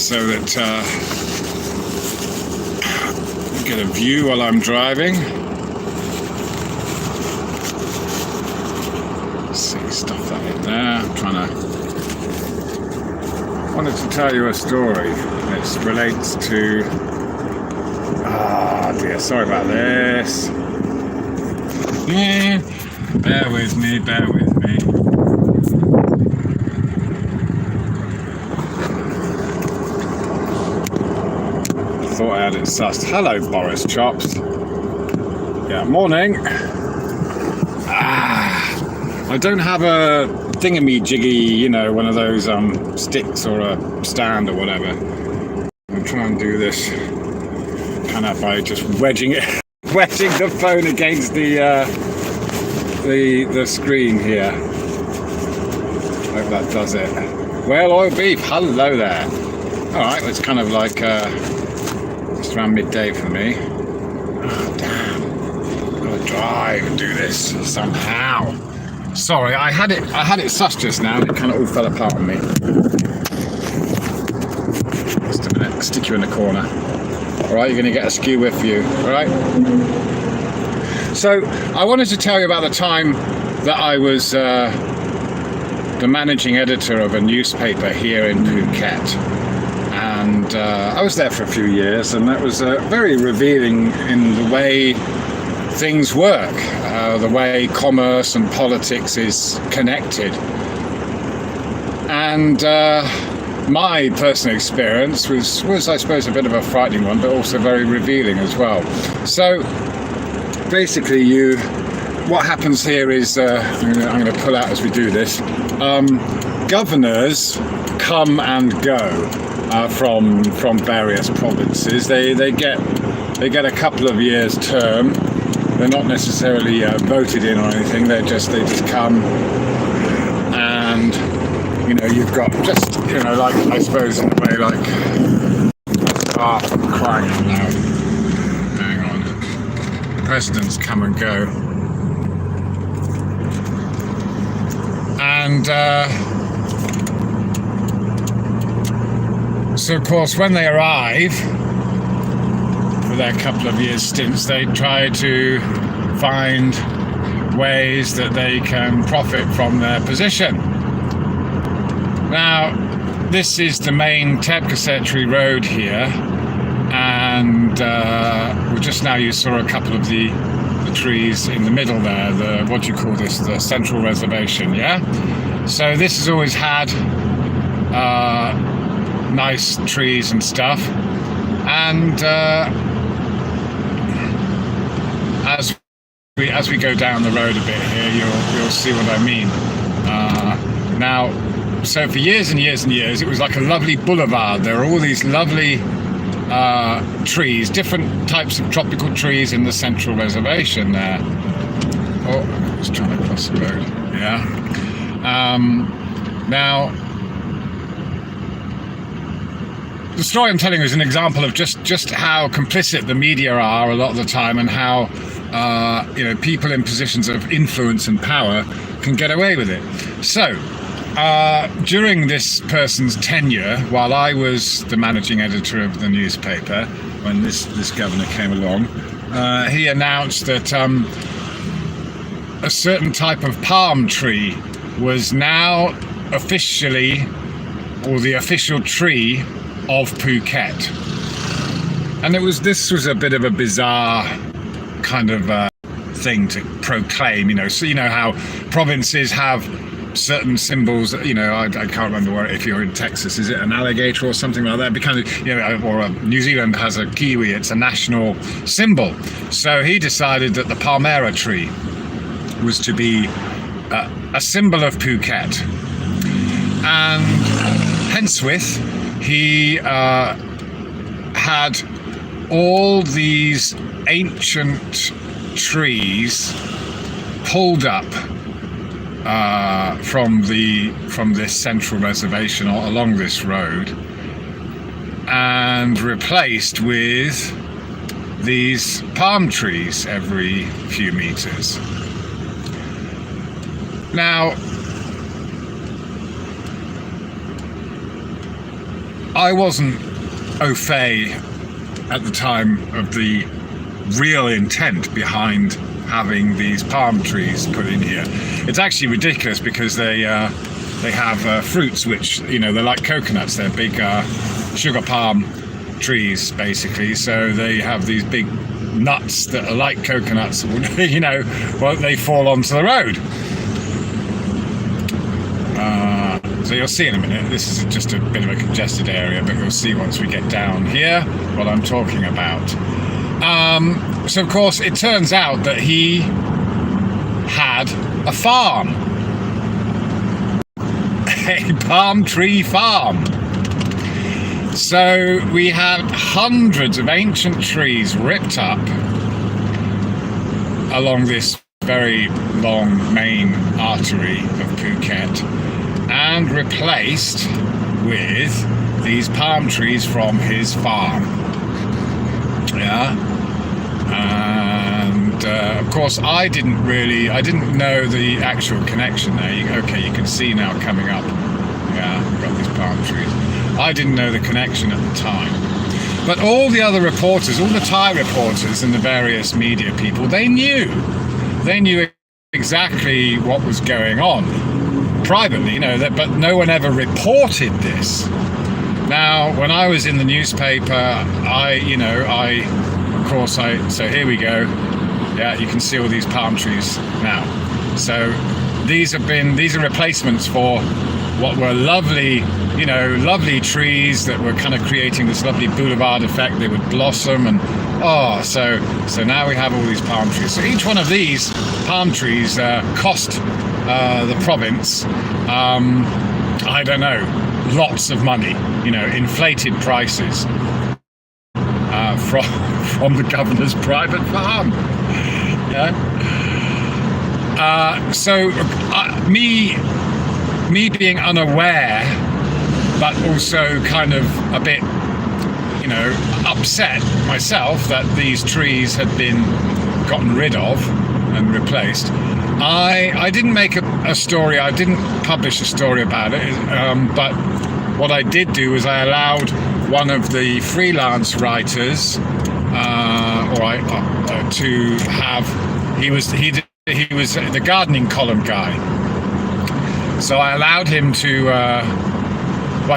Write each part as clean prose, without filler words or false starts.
so that you get a view while I'm driving. Let's see, stuff that in there. I'm wanted to tell you a story. It relates to... Oh dear, sorry about this. Yeah, bear with me. Thought I had it sussed. Hello, Boris Chops. Yeah, morning. I don't have a thingamajiggy, one of those sticks or a stand or whatever. I'll try and do this kind of by just wedging the phone against the screen here. Hope that does it. Well, oil beef. Hello there. All right, it's kind of like just around midday for me. Oh damn! I've got to drive and do this somehow. Sorry, I had it sussed just now and it kind of all fell apart on me. Just a minute, stick you in the corner. Alright, you're going to get a skew with you, alright? So, I wanted to tell you about the time that I was the managing editor of a newspaper here in Phuket. And I was there for a few years, and that was very revealing in the way things work, the way commerce and politics is connected. And my personal experience was, I suppose, a bit of a frightening one, but also very revealing as well. So basically, what happens here is, I'm going to pull out as we do this, governors come and go from various provinces. They get a couple of years term. They're not necessarily voted in or anything. They just come, and you've got just like, I suppose in a way, like, I'm crying out loud. Hang on. Presidents come and go, and so of course when they arrive for their couple of years stints, they try to find ways that they can profit from their position. Now, this is the main Complicity road here, and just now you saw a couple of the trees in the middle there, what do you call this, the central reservation, yeah? So this has always had nice trees and stuff, and as we go down the road a bit here, you'll see what I mean. Now, so for years and years and years, it was like a lovely boulevard. There are all these lovely trees, different types of tropical trees in the central reservation there. Oh, I was trying to cross the road. Yeah. Now, the story I'm telling you is an example of just how complicit the media are a lot of the time, and how people in positions of influence and power can get away with it. So during this person's tenure, while I was the managing editor of the newspaper, when this governor came along, he announced that a certain type of palm tree was now officially, or the official tree of Phuket. And this was a bit of a bizarre kind of thing to proclaim, so how provinces have certain symbols, I can't remember if you're in Texas, is it an alligator or something like that? Because, or New Zealand has a kiwi, it's a national symbol. So he decided that the palmera tree was to be a symbol of Phuket. And henceforth, he had all these ancient trees pulled up from this central reservation along this road and replaced with these palm trees every few meters. Now, I wasn't au fait at the time of the real intent behind having these palm trees put in here. It's actually ridiculous because they have fruits which, they're like coconuts. They're big sugar palm trees, basically. So they have these big nuts that are like coconuts. They fall onto the road. So you'll see in a minute. This is just a bit of a congested area, but you'll see once we get down here what I'm talking about. So of course it turns out that he had a farm, a palm tree farm. So we had hundreds of ancient trees ripped up along this very long main artery of Phuket and replaced with these palm trees from his farm. And of course I didn't know the actual connection there. You can see now coming up. We've got these palm trees. I didn't know the connection at the time. But all the other reporters, all the Thai reporters and the various media people, they knew exactly what was going on privately, but no one ever reported this. Now, when I was in the newspaper, so here we go. Yeah, you can see all these palm trees now. So these are replacements for what were lovely trees that were kind of creating this lovely boulevard effect. They would blossom and so now we have all these palm trees. So each one of these palm trees cost the province, I don't know, lots of money, inflated prices from the governor's private farm. Me being unaware, but also kind of a bit, upset myself that these trees had been gotten rid of and replaced. I didn't make a story. I didn't publish a story about it. But what I did do was I allowed one of the freelance writers, to have. He was the gardening column guy. So I allowed him to.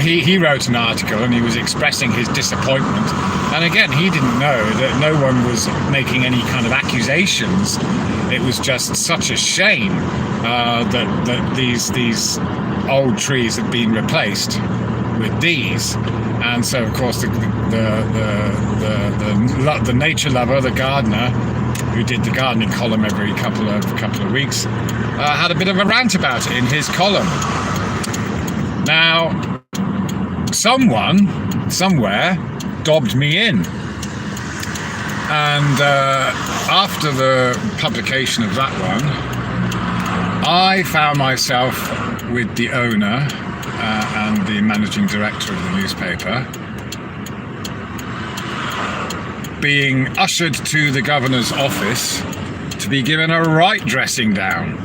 He wrote an article and he was expressing his disappointment. And again, he didn't know that no one was making any kind of accusations. It was just such a shame that these old trees had been replaced with these. And so, of course, the nature lover, the gardener, who did the gardening column every couple of weeks, had a bit of a rant about it in his column. Now, someone somewhere dobbed me in, and after the publication of that one, I found myself with the owner and the managing director of the newspaper being ushered to the governor's office to be given a right dressing down.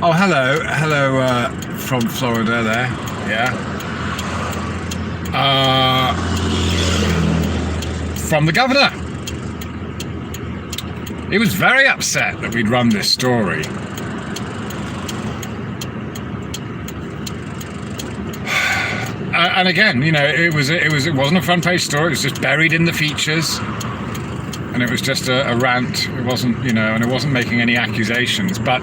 Oh, hello from Florida there, yeah. From the governor. He was very upset that we'd run this story. And again, it wasn't a front page story. It was just buried in the features, and it was just a rant. It wasn't, and it wasn't making any accusations, but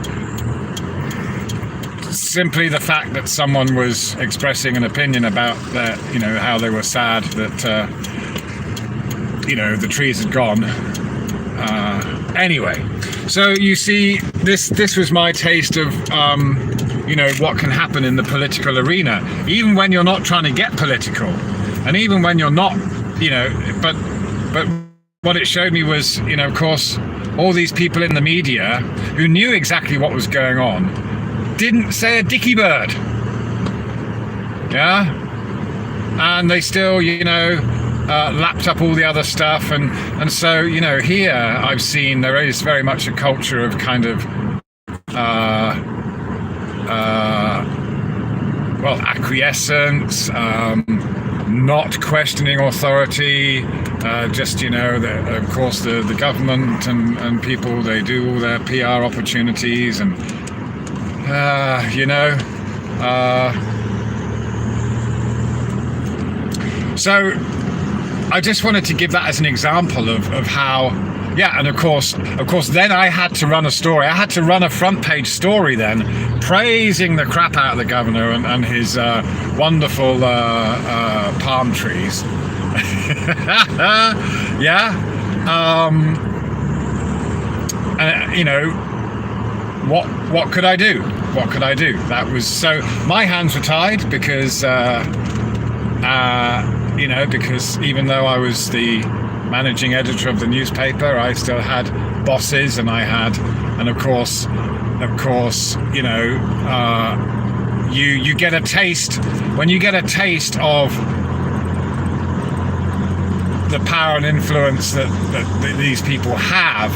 simply the fact that someone was expressing an opinion about that, how they were sad that, the trees had gone. Anyway, so you see, this was my taste of, what can happen in the political arena, even when you're not trying to get political, and even when you're not, but what it showed me was, of course, all these people in the media who knew exactly what was going on didn't say a dicky bird. Yeah? And they still, lapped up all the other stuff. And so, here I've seen there is very much a culture of kind of, acquiescence, not questioning authority, just, of course, the government and people, they do all their PR opportunities and, so I just wanted to give that as an example of how, and of course, then I had to run a story. I had to run a front page story then, praising the crap out of the governor and his wonderful palm trees. What could I do? What could I do? That was so. My hands were tied because because even though I was the managing editor of the newspaper, I still had bosses, and of course, you get a taste. When you get a taste of the power and influence that these people have,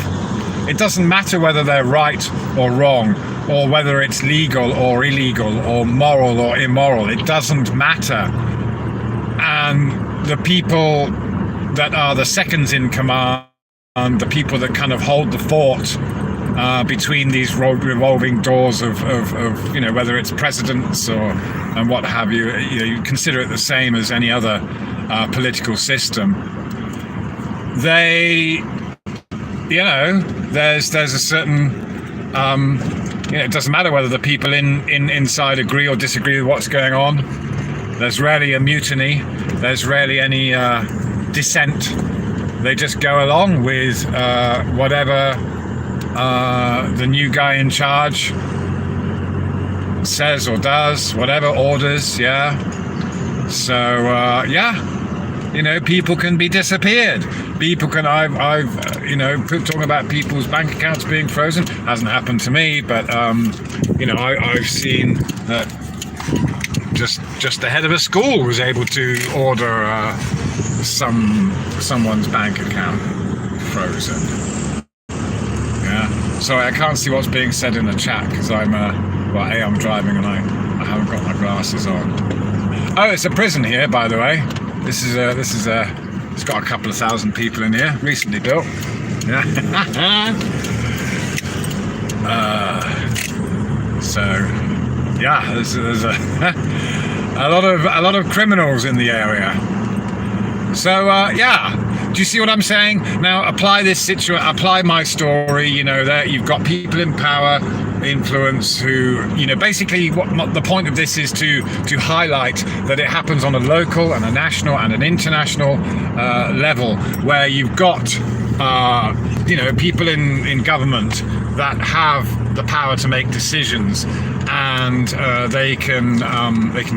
it doesn't matter whether they're right or wrong, or whether it's legal or illegal, or moral or immoral. It doesn't matter. And the people that are the seconds in command, the people that kind of hold the fort between these revolving doors of whether it's presidents and what have you, you consider it the same as any other political system. They, there's a certain, it doesn't matter whether the people inside agree or disagree with what's going on. There's rarely a mutiny. There's rarely any dissent. They just go along with whatever the new guy in charge says or does, whatever orders. So people can be disappeared. People can. I've talking about people's bank accounts being frozen. Hasn't happened to me, but I've seen that. Just the head of a school was able to order someone's bank account frozen. Sorry, I can't see what's being said in the chat because I'm driving and I haven't got my glasses on. Oh, it's a prison here, by the way. It's got a couple of thousand people in here, recently built. There's a lot of criminals in the area. So do you see what I'm saying? Now apply my story. That you've got people in power, influence, who basically what the point of this is to highlight that it happens on a local and a national and an international level, where you've got people in government that have the power to make decisions, and they can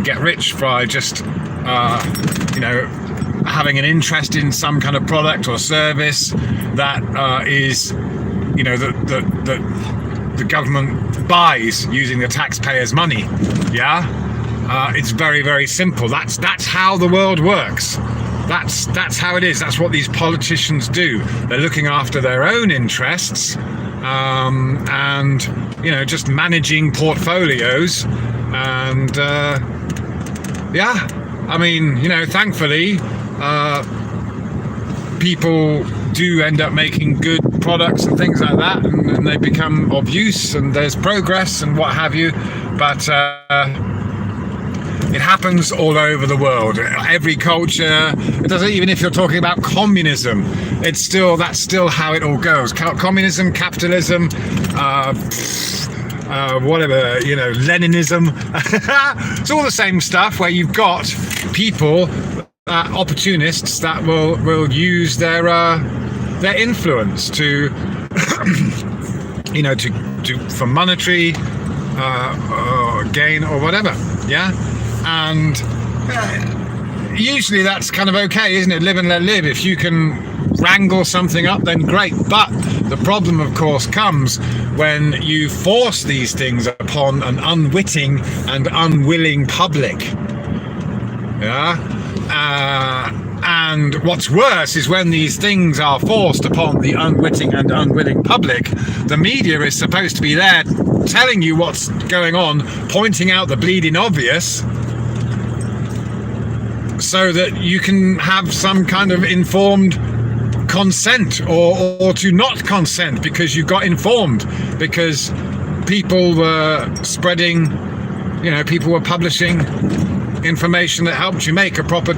get rich by just having an interest in some kind of product or service that is the government buys using the taxpayers' money. It's very, very simple. That's how the world works. That's how it is. That's what these politicians do. They're looking after their own interests, and just managing portfolios, and thankfully people do end up making good products and things like that, and they become of use, and there's progress and what have you, but it happens all over the world. Every culture, it doesn't, even if you're talking about communism, that's still how it all goes. Communism, capitalism, whatever, Leninism. It's all the same stuff, where you've got people, opportunists that will use their influence to for monetary gain or whatever. And usually that's kind of okay, isn't it? Live and let live. If you can wrangle something up, then great. But the problem, of course, comes when you force these things upon an unwitting and unwilling public. And what's worse is when these things are forced upon the unwitting and unwilling public, the media is supposed to be there telling you what's going on, pointing out the bleeding obvious, so that you can have some kind of informed consent, or to not consent because you got informed, because people were spreading, people were publishing information that helped you make a proper,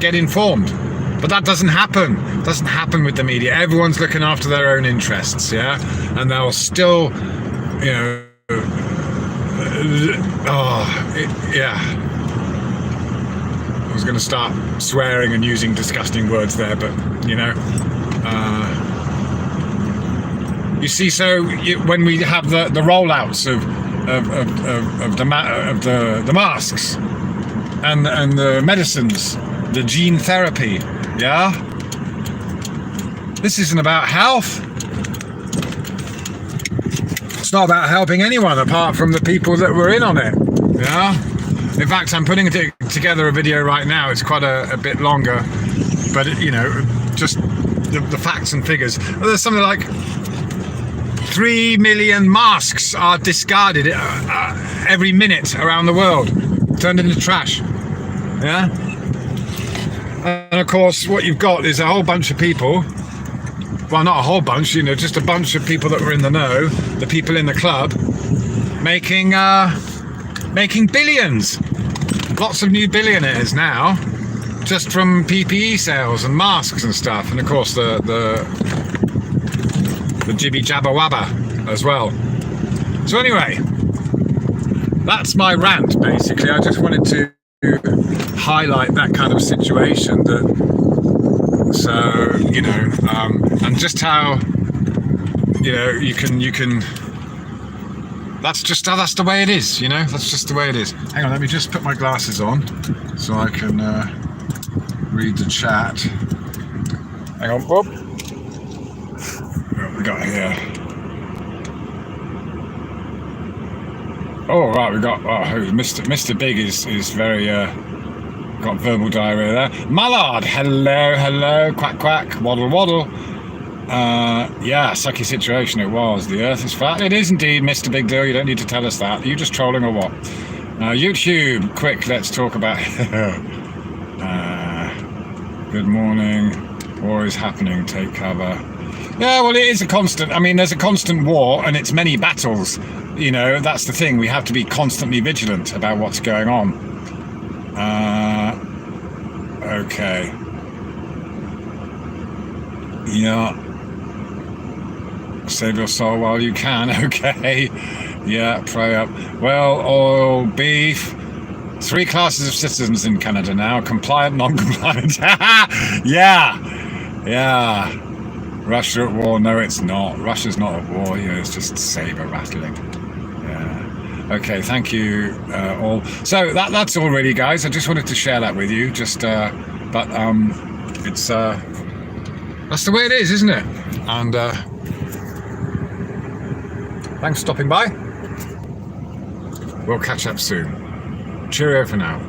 get informed. But that doesn't happen. It doesn't happen with the media. Everyone's looking after their own interests, yeah? And they'll still, I was going to start swearing and using disgusting words there, but you see. So when we have the rollouts of the masks and the medicines, the gene therapy, yeah, this isn't about health. It's not about helping anyone apart from the people that were in on it, yeah. In fact, I'm putting together a video right now. It's quite a bit longer, but just the facts and figures. There's something like 3 million masks are discarded every minute around the world, turned into trash. Yeah. And of course, what you've got is a whole bunch of people. Well, not a whole bunch, just a bunch of people that were in the know, the people in the club, making billions. Lots of new billionaires now, just from PPE sales and masks and stuff, and of course the jibby jabba wabba as well. So anyway, that's my rant basically. I just wanted to highlight that kind of situation, and just how you can. That's the way it is, That's just the way it is. Hang on, let me just put my glasses on so I can read the chat. Hang on, Bob. What have we got here? Oh, right, we got. Mr. Big is very. Got verbal diarrhea there. Mallard, hello, quack, quack, waddle, waddle. Yeah, sucky situation it was. The earth is flat. It is indeed, Mr. Big Deal. You don't need to tell us that. Are you just trolling or what? YouTube, quick, let's talk about... good morning. War is happening. Take cover. Yeah, well, it is a constant... there's a constant war, and it's many battles. That's the thing. We have to be constantly vigilant about what's going on. Okay. Yeah. Save your soul while you can. Okay. Yeah, pray up. Well, oil, beef. 3 classes of citizens in Canada now. Compliant, non-compliant. Yeah. Russia at war. No, it's not. Russia's not at war. It's just saber rattling. Yeah. Okay, thank you all. So that's all really, guys. I just wanted to share that with you. It's that's the way it is, isn't it? And thanks for stopping by. We'll catch up soon. Cheerio for now.